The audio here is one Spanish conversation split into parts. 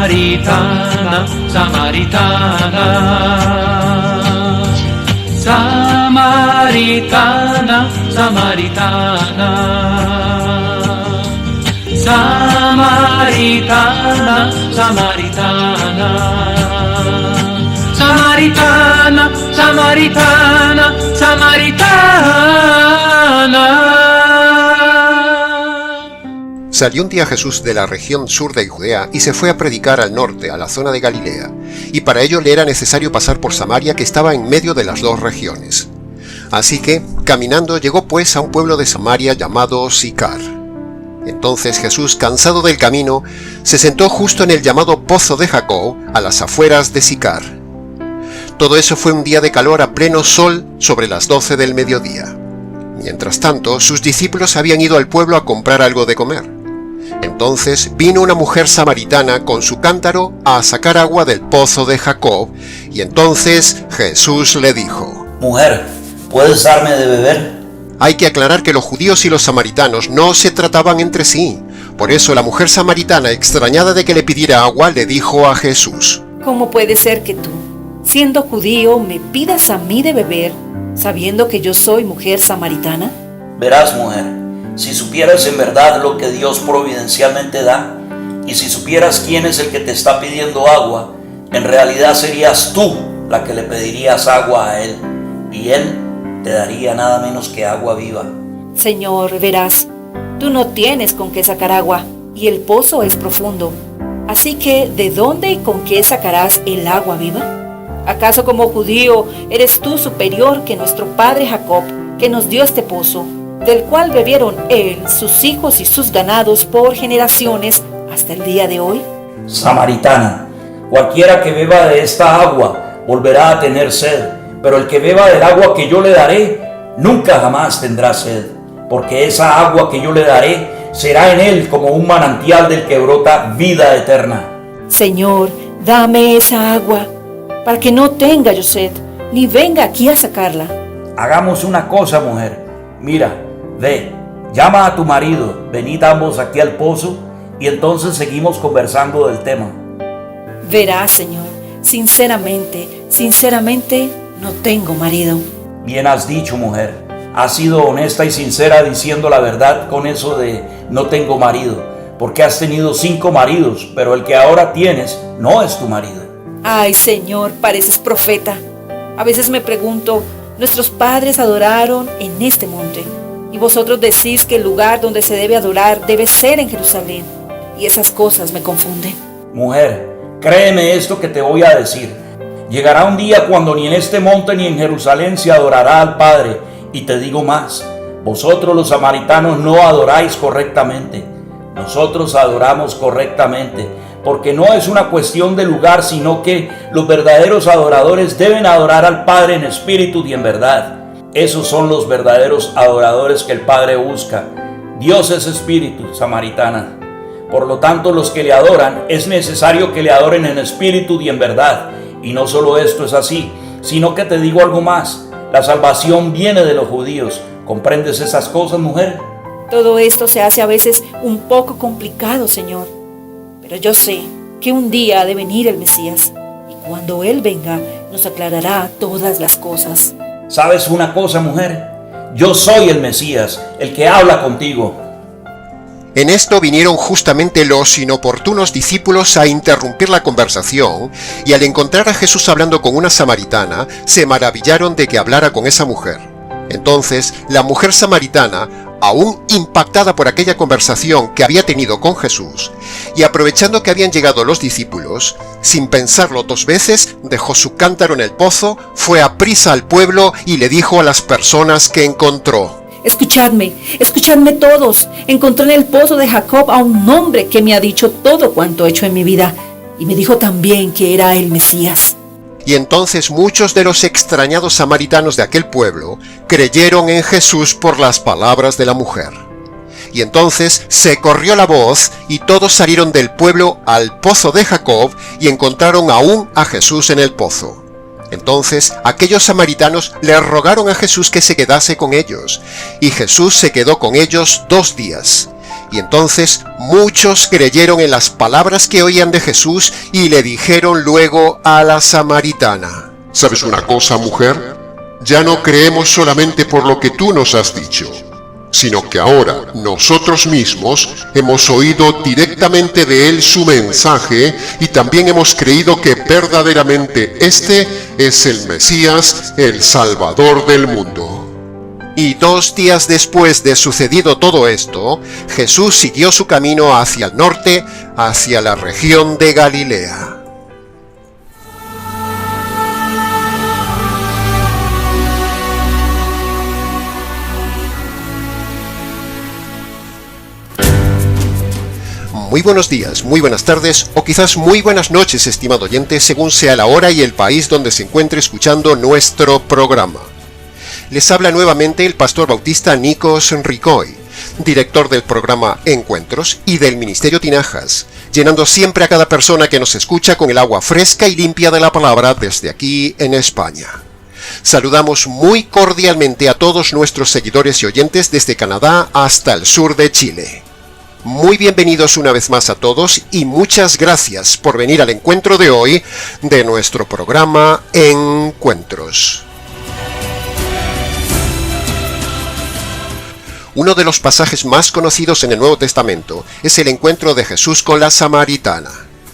Samaritana, Samaritana, Samaritana, Samaritana, Samaritana, Samaritana, Samaritana, Samaritana, Samaritana. Salió un día Jesús de la región sur de Judea y se fue a predicar al norte, a la zona de Galilea, y para ello le era necesario pasar por Samaria, que estaba en medio de las dos regiones. Así que, caminando, llegó pues a un pueblo de Samaria llamado Sicar. Entonces Jesús, cansado del camino, se sentó justo en el llamado Pozo de Jacob, a las afueras de Sicar. Todo eso fue un día de calor a pleno sol, sobre las 12 del mediodía. Mientras tanto, sus discípulos habían ido al pueblo a comprar algo de comer. Entonces vino una mujer samaritana con su cántaro a sacar agua del pozo de Jacob, y entonces Jesús le dijo: Mujer, ¿puedes darme de beber? Hay que aclarar que los judíos y los samaritanos no se trataban entre sí. Por eso la mujer samaritana, extrañada de que le pidiera agua, le dijo a Jesús: ¿Cómo puede ser que tú, siendo judío, me pidas a mí de beber, sabiendo que yo soy mujer samaritana? Verás, mujer, si supieras en verdad lo que Dios providencialmente da, y si supieras quién es el que te está pidiendo agua, en realidad serías tú la que le pedirías agua a Él, y Él te daría nada menos que agua viva. Señor, verás, tú no tienes con qué sacar agua, y el pozo es profundo. Así que, ¿de dónde y con qué sacarás el agua viva? ¿Acaso como judío eres tú superior que nuestro padre Jacob, que nos dio este pozo, del cual bebieron él, sus hijos y sus ganados por generaciones hasta el día de hoy? Samaritana, cualquiera que beba de esta agua volverá a tener sed, pero el que beba del agua que yo le daré, nunca jamás tendrá sed, porque esa agua que yo le daré será en él como un manantial del que brota vida eterna. Señor, dame esa agua, para que no tenga yo sed, ni venga aquí a sacarla. Hagamos una cosa, mujer. Mira, ve, llama a tu marido, venid ambos aquí al pozo, y entonces seguimos conversando del tema. Verás, Señor, sinceramente, no tengo marido. Bien has dicho, mujer. Has sido honesta y sincera diciendo la verdad con eso de no tengo marido, porque has tenido 5 maridos, pero el que ahora tienes no es tu marido. Ay, Señor, pareces profeta. A veces me pregunto, nuestros padres adoraron en este monte, y vosotros decís que el lugar donde se debe adorar debe ser en Jerusalén, y esas cosas me confunden. Mujer, créeme esto que te voy a decir. Llegará un día cuando ni en este monte ni en Jerusalén se adorará al Padre, y te digo más, vosotros los samaritanos no adoráis correctamente, nosotros adoramos correctamente, porque no es una cuestión de lugar, sino que los verdaderos adoradores deben adorar al Padre en espíritu y en verdad. Esos son los verdaderos adoradores que el Padre busca. Dios es espíritu, samaritana. Por lo tanto, los que le adoran, es necesario que le adoren en espíritu y en verdad. Y no solo esto es así, sino que te digo algo más. La salvación viene de los judíos. ¿Comprendes esas cosas, mujer? Todo esto se hace a veces un poco complicado, Señor. Pero yo sé que un día ha de venir el Mesías, y cuando Él venga, nos aclarará todas las cosas. ¿Sabes una cosa, mujer? Yo soy el Mesías, el que habla contigo. En esto vinieron justamente los inoportunos discípulos a interrumpir la conversación, y al encontrar a Jesús hablando con una samaritana, se maravillaron de que hablara con esa mujer. Entonces, la mujer samaritana, aún impactada por aquella conversación que había tenido con Jesús, y aprovechando que habían llegado los discípulos, sin pensarlo 2 veces, dejó su cántaro en el pozo, fue aprisa al pueblo y le dijo a las personas que encontró: Escuchadme todos. Encontré en el pozo de Jacob a un hombre que me ha dicho todo cuanto he hecho en mi vida, y me dijo también que era el Mesías. Y entonces muchos de los extrañados samaritanos de aquel pueblo creyeron en Jesús por las palabras de la mujer. Y entonces se corrió la voz, y todos salieron del pueblo al pozo de Jacob, y encontraron aún a Jesús en el pozo. Entonces aquellos samaritanos le rogaron a Jesús que se quedase con ellos, y Jesús se quedó con ellos 2 días. Y entonces muchos creyeron en las palabras que oían de Jesús y le dijeron luego a la samaritana: ¿Sabes una cosa, mujer? Ya no creemos solamente por lo que tú nos has dicho, sino que ahora nosotros mismos hemos oído directamente de él su mensaje y también hemos creído que verdaderamente este es el Mesías, el Salvador del mundo. Y 2 días después de sucedido todo esto, Jesús siguió su camino hacia el norte, hacia la región de Galilea. Muy buenos días, muy buenas tardes o quizás muy buenas noches, estimado oyente, según sea la hora y el país donde se encuentre escuchando nuestro programa. Les habla nuevamente el pastor bautista Nikos Ricoy, director del programa Encuentros y del Ministerio Tinajas, llenando siempre a cada persona que nos escucha con el agua fresca y limpia de la palabra desde aquí en España. Saludamos muy cordialmente a todos nuestros seguidores y oyentes desde Canadá hasta el sur de Chile. Muy bienvenidos una vez más a todos y muchas gracias por venir al encuentro de hoy de nuestro programa Encuentros. Uno de los pasajes más conocidos en el Nuevo Testamento es el encuentro de Jesús con la samaritana.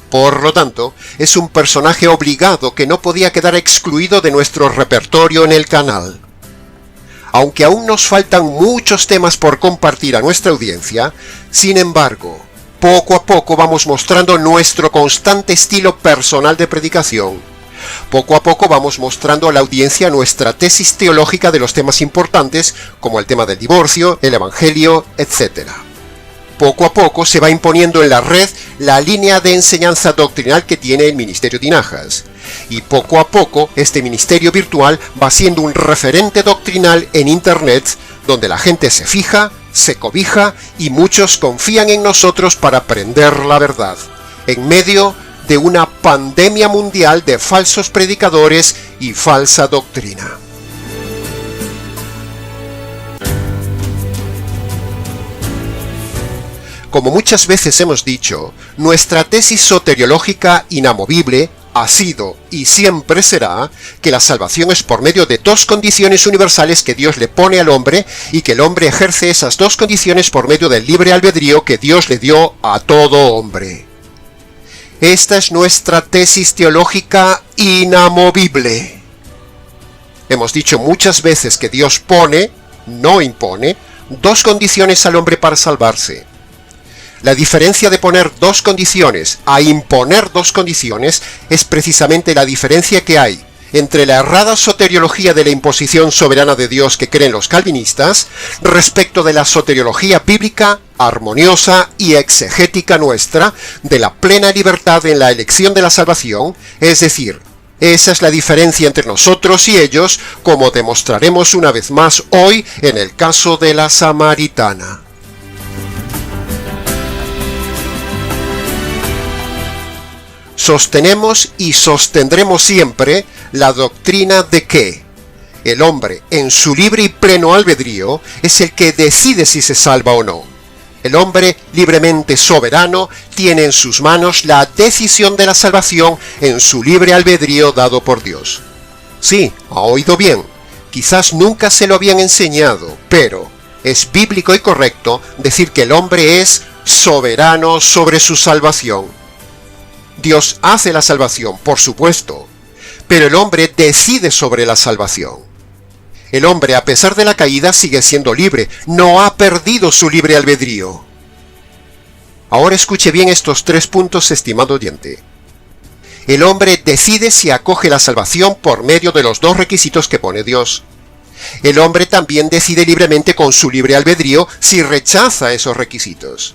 Por lo tanto, es un personaje obligado que no podía quedar excluido de nuestro repertorio en el canal. Aunque aún nos faltan muchos temas por compartir a nuestra audiencia, sin embargo, poco a poco vamos mostrando nuestro constante estilo personal de predicación. Poco a poco vamos mostrando a la audiencia nuestra tesis teológica de los temas importantes, como el tema del divorcio, el evangelio, etc. Poco a poco se va imponiendo en la red la línea de enseñanza doctrinal que tiene el Ministerio Tinajas. Y poco a poco este ministerio virtual va siendo un referente doctrinal en Internet, donde la gente se fija, se cobija y muchos confían en nosotros para aprender la verdad, en medio de una pandemia mundial de falsos predicadores y falsa doctrina. Como muchas veces hemos dicho, nuestra tesis soteriológica inamovible ha sido y siempre será que la salvación es por medio de 2 condiciones universales que Dios le pone al hombre y que el hombre ejerce esas 2 condiciones por medio del libre albedrío que Dios le dio a todo hombre. Esta es nuestra tesis teológica inamovible. Hemos dicho muchas veces que Dios pone, no impone, 2 condiciones al hombre para salvarse. La diferencia de poner 2 condiciones a imponer 2 condiciones es precisamente la diferencia que hay entre la errada soteriología de la imposición soberana de Dios que creen los calvinistas respecto de la soteriología bíblica, armoniosa y exegética nuestra de la plena libertad en la elección de la salvación, es decir, esa es la diferencia entre nosotros y ellos, como demostraremos una vez más hoy en el caso de la samaritana. Sostenemos y sostendremos siempre la doctrina de que el hombre, en su libre y pleno albedrío, es el que decide si se salva o no. El hombre, libremente soberano, tiene en sus manos la decisión de la salvación en su libre albedrío dado por Dios. Sí, ha oído bien. Quizás nunca se lo habían enseñado, pero es bíblico y correcto decir que el hombre es soberano sobre su salvación. Dios hace la salvación, por supuesto, pero el hombre decide sobre la salvación. El hombre, a pesar de la caída, sigue siendo libre, no ha perdido su libre albedrío. Ahora escuche bien estos 3 puntos, estimado oyente. El hombre decide si acoge la salvación por medio de los 2 requisitos que pone Dios. El hombre también decide libremente con su libre albedrío si rechaza esos requisitos.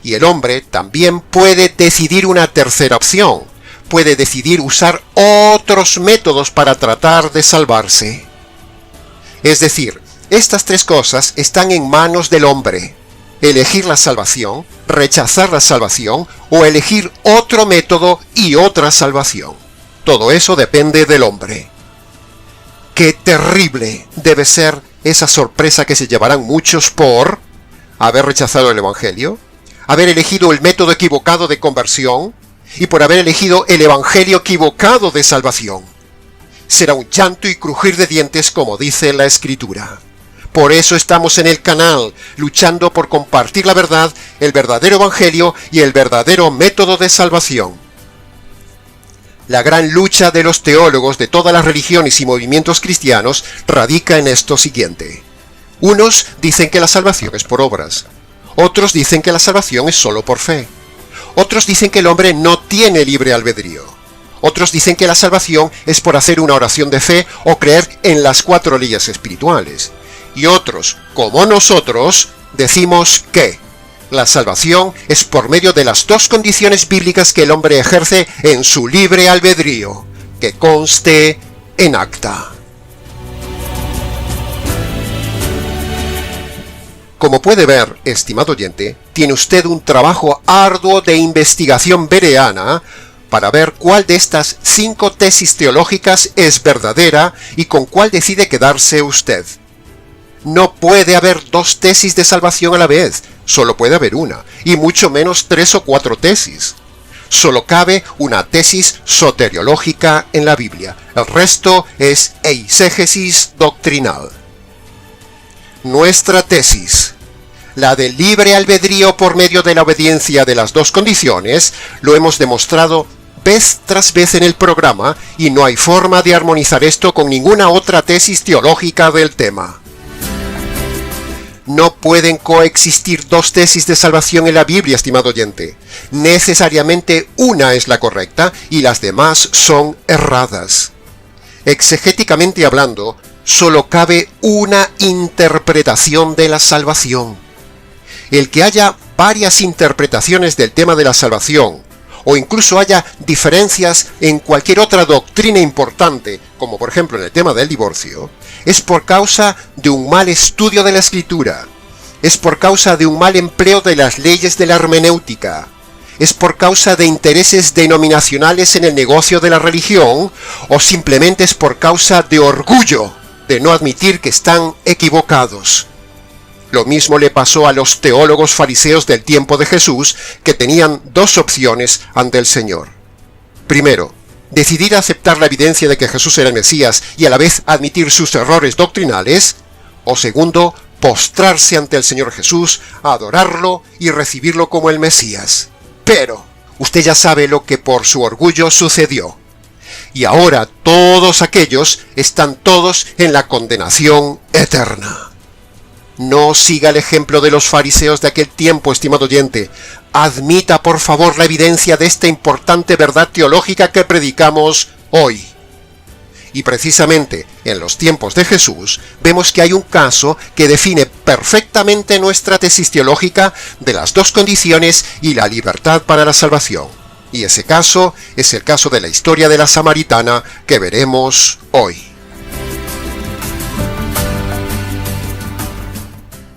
Y el hombre también puede decidir una tercera opción. Puede decidir usar otros métodos para tratar de salvarse. Es decir, estas 3 cosas están en manos del hombre. Elegir la salvación, rechazar la salvación o elegir otro método y otra salvación. Todo eso depende del hombre. ¡Qué terrible debe ser esa sorpresa que se llevarán muchos por ¿Haber rechazado el Evangelio? ¿Haber elegido el método equivocado de conversión? Y por haber elegido el Evangelio equivocado de salvación. Será un llanto y crujir de dientes, como dice la Escritura. Por eso estamos en el canal, luchando por compartir la verdad, el verdadero Evangelio y el verdadero método de salvación. La gran lucha de los teólogos de todas las religiones y movimientos cristianos radica en esto siguiente. Unos dicen que la salvación es por obras. Otros dicen que la salvación es solo por fe. Otros dicen que el hombre no tiene libre albedrío. Otros dicen que la salvación es por hacer una oración de fe o creer en las 4 leyes espirituales. Y otros, como nosotros, decimos que la salvación es por medio de las 2 condiciones bíblicas que el hombre ejerce en su libre albedrío, que conste en acta. Como puede ver, estimado oyente, tiene usted un trabajo arduo de investigación bereana para ver cuál de estas 5 tesis teológicas es verdadera y con cuál decide quedarse usted. No puede haber 2 tesis de salvación a la vez, solo puede haber una, y mucho menos 3 o 4 tesis. Solo cabe una tesis soteriológica en la Biblia, el resto es eisegesis doctrinal. Nuestra tesis, la del libre albedrío por medio de la obediencia de las 2 condiciones, lo hemos demostrado vez tras vez en el programa y no hay forma de armonizar esto con ninguna otra tesis teológica del tema. No pueden coexistir 2 tesis de salvación en la Biblia, estimado oyente. Necesariamente una es la correcta y las demás son erradas. Exegéticamente hablando, solo cabe una interpretación de la salvación. El que haya varias interpretaciones del tema de la salvación, o incluso haya diferencias en cualquier otra doctrina importante, como por ejemplo en el tema del divorcio, es por causa de un mal estudio de la Escritura, es por causa de un mal empleo de las leyes de la hermenéutica, es por causa de intereses denominacionales en el negocio de la religión, o simplemente es por causa de orgullo de no admitir que están equivocados. Lo mismo le pasó a los teólogos fariseos del tiempo de Jesús, que tenían 2 opciones ante el Señor. Primero, decidir aceptar la evidencia de que Jesús era el Mesías y a la vez admitir sus errores doctrinales, o segundo, postrarse ante el Señor Jesús, adorarlo y recibirlo como el Mesías. Pero, usted ya sabe lo que por su orgullo sucedió. Y ahora todos aquellos están todos en la condenación eterna. No siga el ejemplo de los fariseos de aquel tiempo, estimado oyente. Admita por favor la evidencia de esta importante verdad teológica que predicamos hoy. Y precisamente en los tiempos de Jesús vemos que hay un caso que define perfectamente nuestra tesis teológica de las 2 condiciones y la libertad para la salvación. Y ese caso es el caso de la historia de la samaritana que veremos hoy.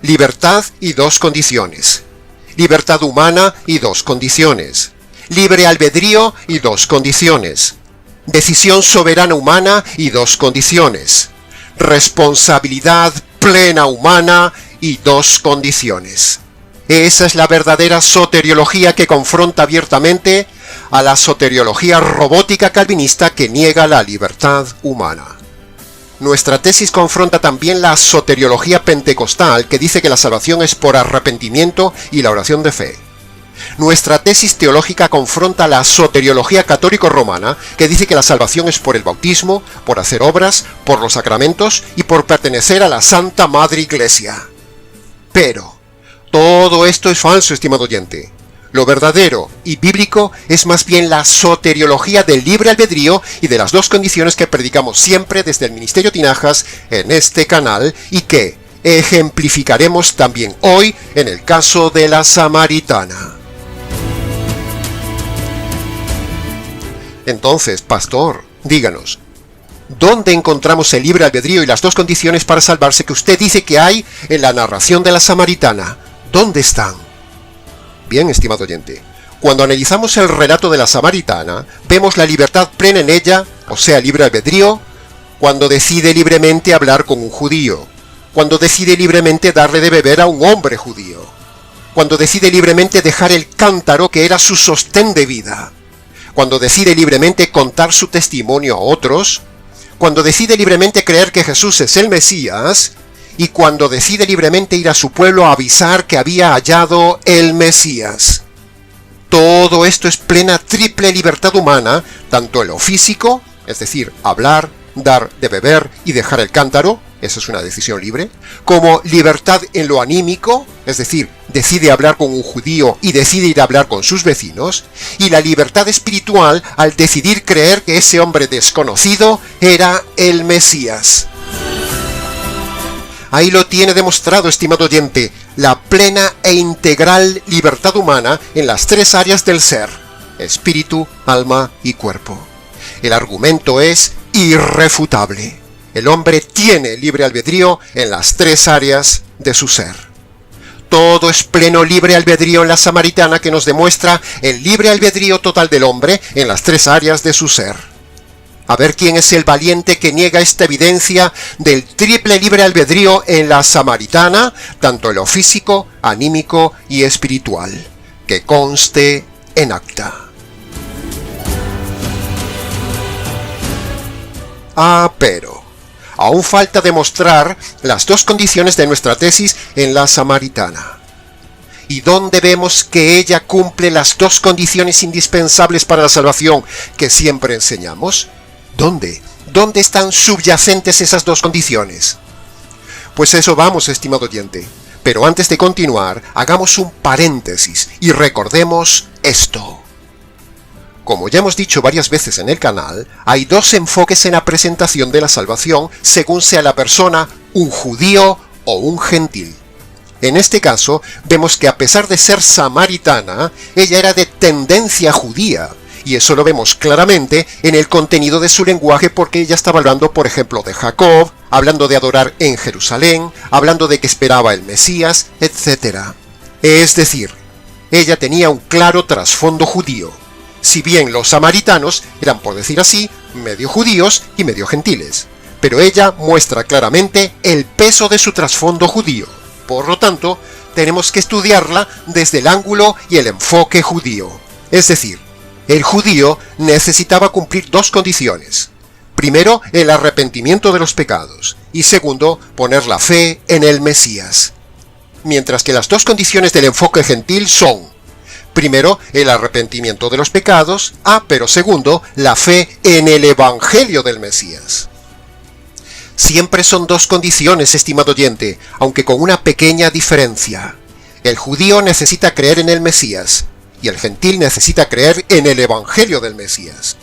Libertad y 2 condiciones. Libertad humana y 2 condiciones. Libre albedrío y 2 condiciones. Decisión soberana humana y 2 condiciones. Responsabilidad plena humana y 2 condiciones. Esa es la verdadera soteriología que confronta abiertamente a la soteriología robótica calvinista que niega la libertad humana. Nuestra tesis confronta también la soteriología pentecostal que dice que la salvación es por arrepentimiento y la oración de fe. Nuestra tesis teológica confronta la soteriología católico-romana que dice que la salvación es por el bautismo, por hacer obras, por los sacramentos y por pertenecer a la Santa Madre Iglesia. Pero todo esto es falso, estimado oyente. Lo verdadero y bíblico es más bien la soteriología del libre albedrío y de las 2 condiciones que predicamos siempre desde el Ministerio Tinajas en este canal y que ejemplificaremos también hoy en el caso de la samaritana. Entonces, pastor, díganos, ¿dónde encontramos el libre albedrío y las 2 condiciones para salvarse que usted dice que hay en la narración de la samaritana? ¿Dónde están? Bien, estimado oyente, cuando analizamos el relato de la samaritana, vemos la libertad plena en ella, o sea, libre albedrío, cuando decide libremente hablar con un judío, cuando decide libremente darle de beber a un hombre judío, cuando decide libremente dejar el cántaro que era su sostén de vida, cuando decide libremente contar su testimonio a otros, cuando decide libremente creer que Jesús es el Mesías, y cuando decide libremente ir a su pueblo a avisar que había hallado el Mesías. Todo esto es plena triple libertad humana, tanto en lo físico, es decir, hablar, dar de beber y dejar el cántaro, esa es una decisión libre, como libertad en lo anímico, es decir, decide hablar con un judío y decide ir a hablar con sus vecinos, y la libertad espiritual al decidir creer que ese hombre desconocido era el Mesías. Ahí lo tiene demostrado, estimado oyente, la plena e integral libertad humana en las tres áreas del ser: espíritu, alma y cuerpo. El argumento es irrefutable. El hombre tiene libre albedrío en las tres áreas de su ser. Todo es pleno libre albedrío en la samaritana, que nos demuestra el libre albedrío total del hombre en las tres áreas de su ser. A ver quién es el valiente que niega esta evidencia del triple libre albedrío en la samaritana, tanto en lo físico, anímico y espiritual. Que conste en acta. Pero aún falta demostrar las dos condiciones de nuestra tesis en la samaritana. ¿Y dónde vemos que ella cumple las dos condiciones indispensables para la salvación que siempre enseñamos? ¿Dónde? ¿Dónde están subyacentes esas dos condiciones? Pues eso vamos, estimado oyente. Pero antes de continuar, hagamos un paréntesis y recordemos esto. Como ya hemos dicho varias veces en el canal, hay dos enfoques en la presentación de la salvación según sea la persona, un judío o un gentil. En este caso, vemos que a pesar de ser samaritana, ella era de tendencia judía, y eso lo vemos claramente en el contenido de su lenguaje, porque ella estaba hablando, por ejemplo, de Jacob, hablando de adorar en Jerusalén, hablando de que esperaba el Mesías, etc. Es decir, ella tenía un claro trasfondo judío, si bien los samaritanos eran, por decir así, medio judíos y medio gentiles. Pero ella muestra claramente el peso de su trasfondo judío. Por lo tanto, tenemos que estudiarla desde el ángulo y el enfoque judío. Es decir, el judío necesitaba cumplir dos condiciones. Primero, el arrepentimiento de los pecados, y segundo, poner la fe en el Mesías. Mientras que las dos condiciones del enfoque gentil son: primero, el arrepentimiento de los pecados, pero segundo, la fe en el Evangelio del Mesías. Siempre son dos condiciones, estimado oyente, aunque con una pequeña diferencia. El judío necesita creer en el Mesías, y el gentil necesita creer en el Evangelio del Mesías.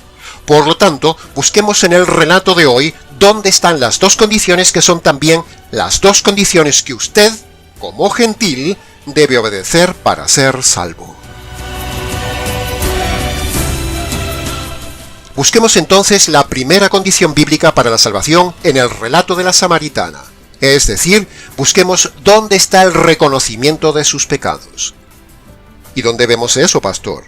Por lo tanto, busquemos en el relato de hoy dónde están las dos condiciones que son también las dos condiciones que usted, como gentil, debe obedecer para ser salvo. Busquemos entonces la primera condición bíblica para la salvación en el relato de la samaritana. Es decir, busquemos dónde está el reconocimiento de sus pecados. ¿Y dónde vemos eso, pastor?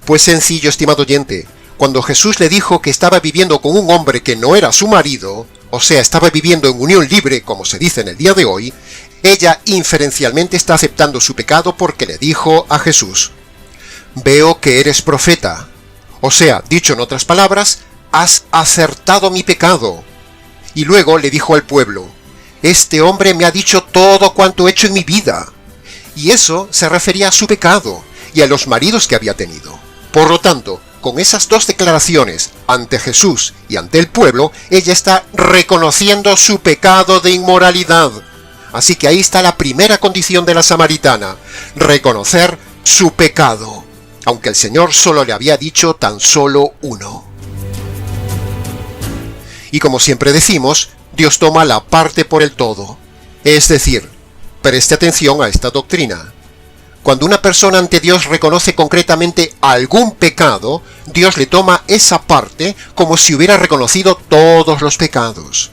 Pues sencillo, estimado oyente. Cuando Jesús le dijo que estaba viviendo con un hombre que no era su marido, o sea, estaba viviendo en unión libre, como se dice en el día de hoy, ella inferencialmente está aceptando su pecado porque le dijo a Jesús: veo que eres profeta. O sea, dicho en otras palabras, has acertado mi pecado. Y luego le dijo al pueblo: este hombre me ha dicho todo cuanto he hecho en mi vida. Y eso se refería a su pecado y a los maridos que había tenido. Por lo tanto, con esas dos declaraciones ante Jesús y ante el pueblo, ella está reconociendo su pecado de inmoralidad. Así que ahí está la primera condición de la samaritana: reconocer su pecado, aunque el Señor solo le había dicho tan solo uno. Y como siempre decimos, Dios toma la parte por el todo. Es decir, preste atención a esta doctrina. Cuando una persona ante Dios reconoce concretamente algún pecado, Dios le toma esa parte como si hubiera reconocido todos los pecados.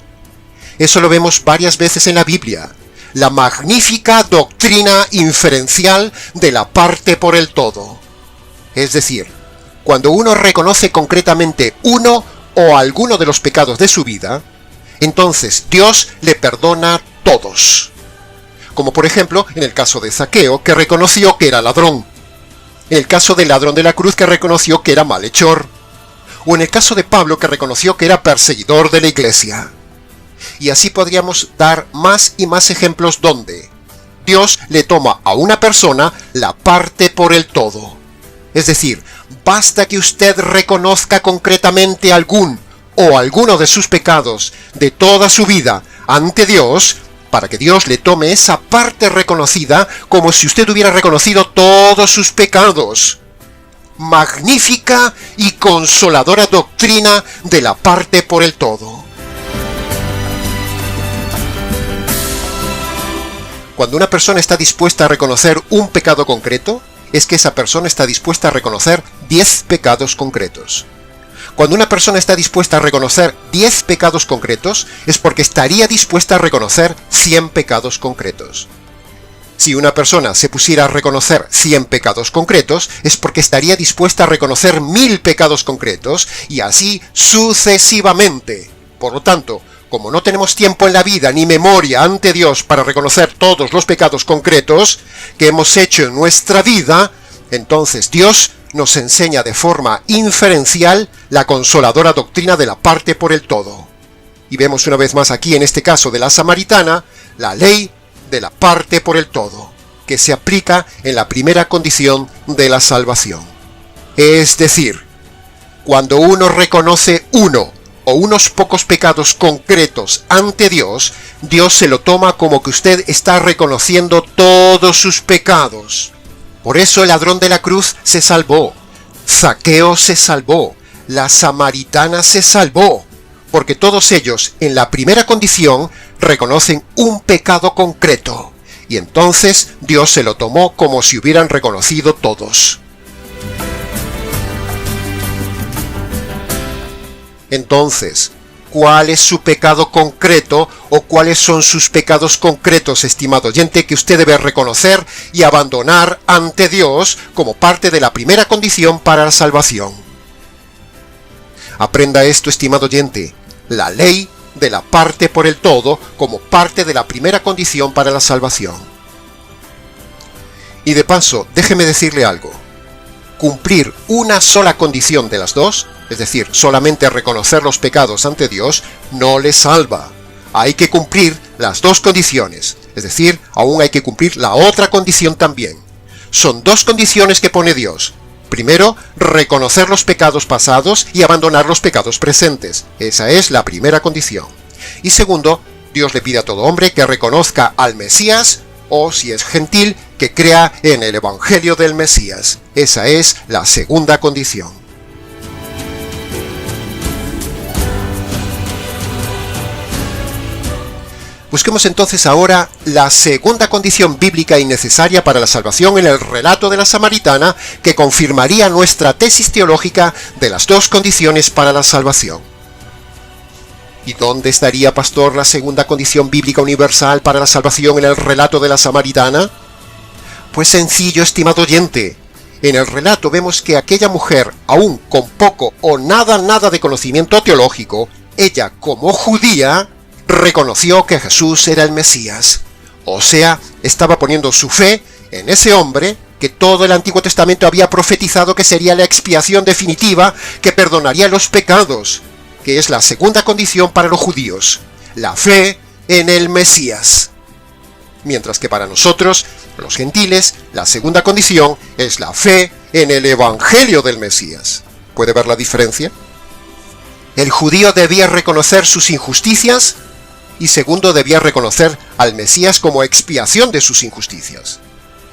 Eso lo vemos varias veces en la Biblia. La magnífica doctrina inferencial de la parte por el todo. Es decir, cuando uno reconoce concretamente uno o alguno de los pecados de su vida, entonces Dios le perdona todos. Como por ejemplo en el caso de Zaqueo, que reconoció que era ladrón. En el caso del ladrón de la cruz, que reconoció que era malhechor. O en el caso de Pablo, que reconoció que era perseguidor de la iglesia. Y así podríamos dar más y más ejemplos donde Dios le toma a una persona la parte por el todo. Es decir, basta que usted reconozca concretamente algún o alguno de sus pecados de toda su vida ante Dios, para que Dios le tome esa parte reconocida como si usted hubiera reconocido todos sus pecados. Magnífica y consoladora doctrina de la parte por el todo. Cuando una persona está dispuesta a reconocer un pecado concreto, es que esa persona está dispuesta a reconocer 10 pecados concretos. Cuando una persona está dispuesta a reconocer 10 pecados concretos, es porque estaría dispuesta a reconocer 100 pecados concretos. Si una persona se pusiera a reconocer 100 pecados concretos, es porque estaría dispuesta a reconocer 1000 pecados concretos, y así sucesivamente. Por lo tanto, como no tenemos tiempo en la vida ni memoria ante Dios para reconocer todos los pecados concretos que hemos hecho en nuestra vida, entonces Dios nos enseña de forma inferencial la consoladora doctrina de la parte por el todo. Y vemos una vez más aquí, en este caso de la samaritana, la ley de la parte por el todo, que se aplica en la primera condición de la salvación. Es decir, cuando uno reconoce uno o unos pocos pecados concretos ante Dios, Dios se lo toma como que usted está reconociendo todos sus pecados. Por eso el ladrón de la cruz se salvó, Zaqueo se salvó, la samaritana se salvó, porque todos ellos, en la primera condición, reconocen un pecado concreto, y entonces Dios se lo tomó como si hubieran reconocido todos. Entonces, ¿cuál es su pecado concreto o cuáles son sus pecados concretos, estimado oyente, que usted debe reconocer y abandonar ante Dios como parte de la primera condición para la salvación? Aprenda esto, estimado oyente, la ley de la parte por el todo como parte de la primera condición para la salvación. Y de paso, déjeme decirle algo. Cumplir una sola condición de las dos, es decir, solamente reconocer los pecados ante Dios, no le salva. Hay que cumplir las dos condiciones, es decir, aún hay que cumplir la otra condición también. Son dos condiciones que pone Dios. Primero, reconocer los pecados pasados y abandonar los pecados presentes. Esa es la primera condición. Y segundo, Dios le pide a todo hombre que reconozca al Mesías, o si es gentil, que crea en el Evangelio del Mesías. Esa es la segunda condición. Busquemos entonces ahora la segunda condición bíblica y necesaria para la salvación en el relato de la samaritana, que confirmaría nuestra tesis teológica de las dos condiciones para la salvación. ¿Y dónde estaría, pastor, la segunda condición bíblica universal para la salvación en el relato de la samaritana? Pues sencillo, estimado oyente. En el relato vemos que aquella mujer, aún con poco o nada de conocimiento teológico, ella como judía, reconoció que Jesús era el Mesías. O sea, estaba poniendo su fe en ese hombre que todo el Antiguo Testamento había profetizado que sería la expiación definitiva que perdonaría los pecados, que es la segunda condición para los judíos, la fe en el Mesías. Mientras que para nosotros, los gentiles, la segunda condición es la fe en el Evangelio del Mesías. ¿Puede ver la diferencia? El judío debía reconocer sus injusticias y segundo, debía reconocer al Mesías como expiación de sus injusticias.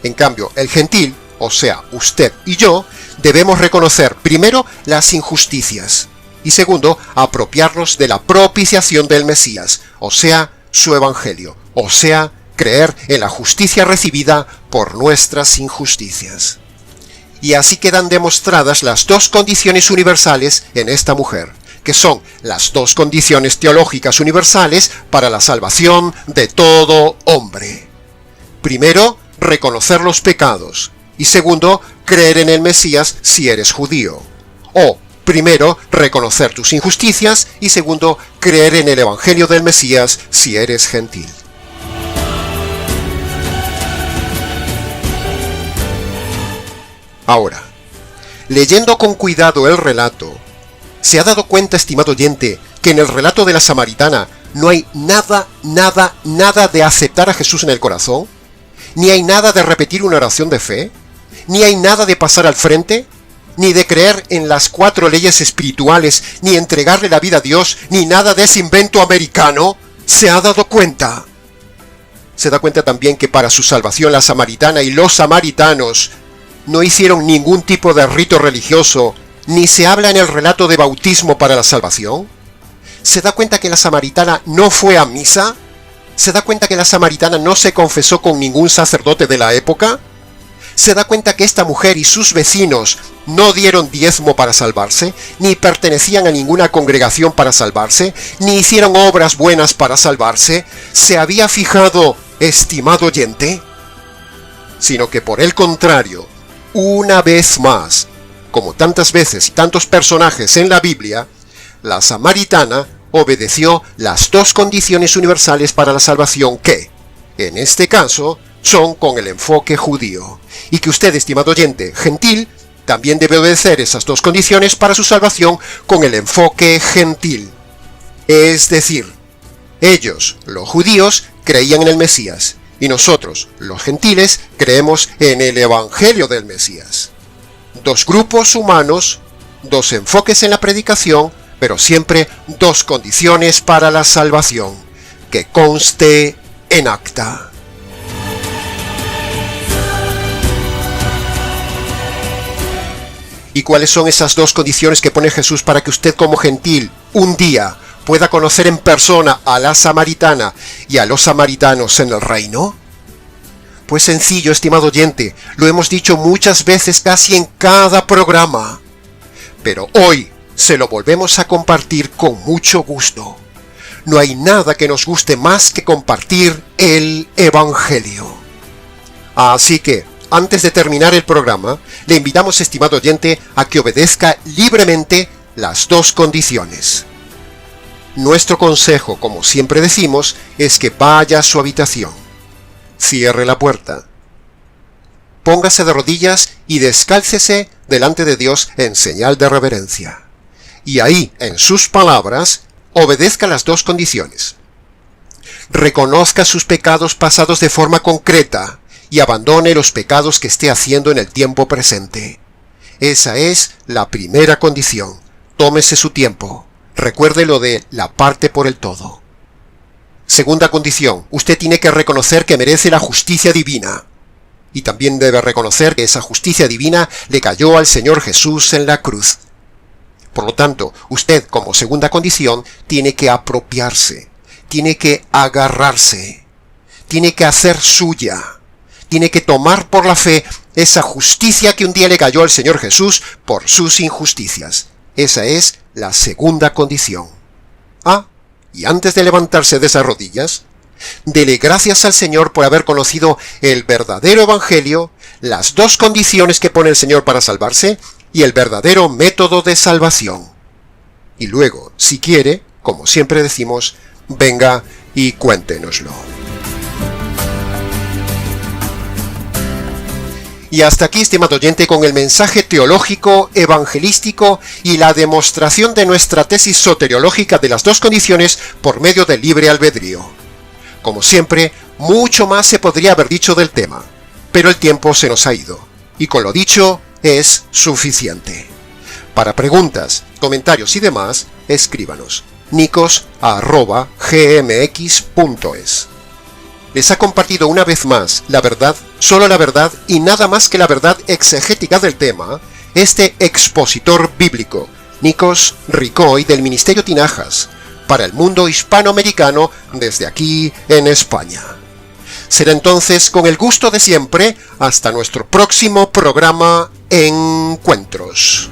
En cambio, el gentil, o sea, usted y yo, debemos reconocer primero las injusticias y segundo, apropiarnos de la propiciación del Mesías, o sea, su evangelio, o sea, creer en la justicia recibida por nuestras injusticias. Y así quedan demostradas las dos condiciones universales en esta mujer, que son las dos condiciones teológicas universales para la salvación de todo hombre. Primero, reconocer los pecados, y segundo, creer en el Mesías si eres judío. O, primero, reconocer tus injusticias, y segundo, creer en el Evangelio del Mesías si eres gentil. Ahora, leyendo con cuidado el relato, ¿se ha dado cuenta, estimado oyente, que en el relato de la samaritana no hay nada de aceptar a Jesús en el corazón? ¿Ni hay nada de repetir una oración de fe? ¿Ni hay nada de pasar al frente? ¿Ni de creer en las 4 leyes espirituales? ¿Ni entregarle la vida a Dios? ¿Ni nada de ese invento americano? ¿Se ha dado cuenta? Se da cuenta también que para su salvación la samaritana y los samaritanos no hicieron ningún tipo de rito religioso, ni se habla en el relato de bautismo para la salvación. ¿Se da cuenta que la samaritana no fue a misa? ¿Se da cuenta que la samaritana no se confesó con ningún sacerdote de la época? ¿Se da cuenta que esta mujer y sus vecinos no dieron diezmo para salvarse, ni pertenecían a ninguna congregación para salvarse, ni hicieron obras buenas para salvarse? ¿Se había fijado, estimado oyente? Sino que por el contrario, una vez más, como tantas veces y tantos personajes en la Biblia, la samaritana obedeció las 2 condiciones universales para la salvación que, en este caso, son con el enfoque judío. Y que usted, estimado oyente, gentil, también debe obedecer esas 2 condiciones para su salvación con el enfoque gentil. Es decir, ellos, los judíos, creían en el Mesías, y nosotros, los gentiles, creemos en el Evangelio del Mesías. 2 grupos humanos, 2 enfoques en la predicación, pero siempre 2 condiciones para la salvación, que conste en acta. ¿Y cuáles son esas 2 condiciones que pone Jesús para que usted como gentil un día pueda conocer en persona a la samaritana y a los samaritanos en el reino? Pues sencillo, estimado oyente, lo hemos dicho muchas veces casi en cada programa, pero hoy se lo volvemos a compartir con mucho gusto. No hay nada que nos guste más que compartir el Evangelio. Así que, antes de terminar el programa, le invitamos, estimado oyente, a que obedezca libremente las 2 condiciones. Nuestro consejo, como siempre decimos, es que vaya a su habitación, cierre la puerta, póngase de rodillas y descálcese delante de Dios en señal de reverencia. Y ahí, en sus palabras, obedezca las 2 condiciones. Reconozca sus pecados pasados de forma concreta y abandone los pecados que esté haciendo en el tiempo presente. Esa es la primera condición. Tómese su tiempo. Recuerde lo de la parte por el todo. Segunda condición, usted tiene que reconocer que merece la justicia divina. Y también debe reconocer que esa justicia divina le cayó al Señor Jesús en la cruz. Por lo tanto, usted, como segunda condición, tiene que apropiarse, tiene que agarrarse, tiene que hacer suya, tiene que tomar por la fe esa justicia que un día le cayó al Señor Jesús por sus injusticias. Esa es la segunda condición. Y antes de levantarse de esas rodillas, dele gracias al Señor por haber conocido el verdadero Evangelio, las 2 condiciones que pone el Señor para salvarse y el verdadero método de salvación. Y luego, si quiere, como siempre decimos, venga y cuéntenoslo. Y hasta aquí, estimado oyente, con el mensaje teológico, evangelístico y la demostración de nuestra tesis soteriológica de las 2 condiciones por medio del libre albedrío. Como siempre, mucho más se podría haber dicho del tema, pero el tiempo se nos ha ido, y con lo dicho es suficiente. Para preguntas, comentarios y demás, escríbanos nicos@gmx.es. Les ha compartido una vez más la verdad, solo la verdad y nada más que la verdad exegética del tema, este expositor bíblico, Nicos Ricoy del Ministerio Tinajas, para el mundo hispanoamericano desde aquí en España. Será entonces con el gusto de siempre hasta nuestro próximo programa Encuentros.